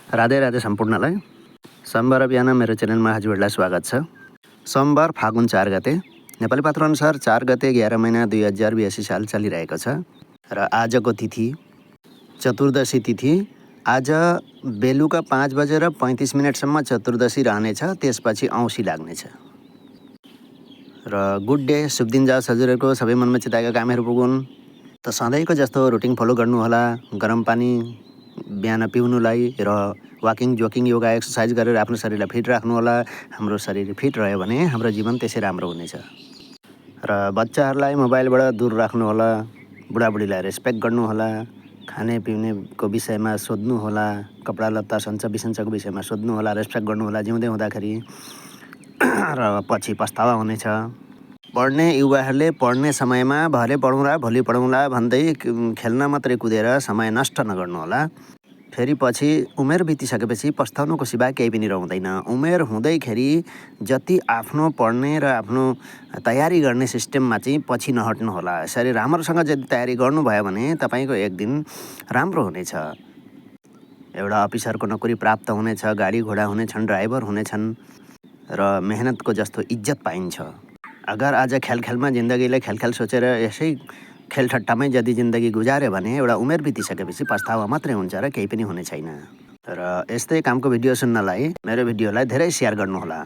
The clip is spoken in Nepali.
राधे राधे सम्पूर्णलाई। सोमबार बिहान मेरो च्यानलमा हजुरहरूलाई स्वागत छ। सोमबार फागुन 4 गते, नेपाली पात्रोअनुसार 4 गते 11 महिना 2082 साल चलिरहेको छ र आजको तिथि चतुर्दशी तिथि। आज बेलुका 5:35 चतुर्दशी रहनेछ, त्यसपछि औँसी लाग्नेछ। र गुड डे, शुभ दिन जाओस् हजुरहरूको। सबै मनमा चिताएका कामहरू पुगुन्। त सधैँको जस्तो रुटिन फलो गर्नुहोला। गरम पानी बिहान पिउनुलाई र वाकिङ, जोकिङ, योगा, एक्सर्साइज गरेर आफ्नो शरीरलाई फिट राख्नुहोला। हाम्रो शरीर फिट रह्यो भने हाम्रो जीवन त्यसै राम्रो हुनेछ। र बच्चाहरूलाई मोबाइलबाट दूर राख्नुहोला। बुढाबुढीलाई रेस्पेक्ट गर्नुहोला। खाने पिउनेको विषयमा सोध्नुहोला। कपडा लत्ता सन्च बिसन्चको विषयमा सोध्नुहोला, रेस्पेक्ट गर्नुहोला जिउँदै हुँदाखेरि। र पछि पस्तावा हुनेछ। पढ्ने युवाहरूले पढ्ने समयमा भरे पढौँला, भोलि पढौँला भन्दै खेल्न मात्रै कुदेर समय नष्ट नगर्नुहोला। फेरि पछि उमेर बितिसकेपछि पस्ताउनुको सिवा केही पनि रहँदैन। उमेर हुँदैखेरि जति आफ्नो पढ्ने र आफ्नो तयारी गर्ने सिस्टममा चाहिँ पछि नहट्नुहोला। यसरी राम्रोसँग यदि तयारी गर्नुभयो भने तपाईँको एक दिन राम्रो हुनेछ। एउटा अफिसरको नोकरी प्राप्त हुनेछ, गाडी घोडा हुनेछन्, ड्राइभर हुनेछन् र मेहनतको जस्तो इज्जत पाइन्छ। अगर आज खेलखेलमा जिन्दगीले खेलखेल सोचेर यसै खेलठट्टामै यदि जिन्दगी गुजार्यो भने एउटा उमेर बितिसकेपछि पछतावा मात्रै हुन्छ र केही पनि हुने छैन। र यस्तै कामको भिडियो सुन्नलाई मेरो भिडियोलाई धेरै सेयर गर्नुहोला।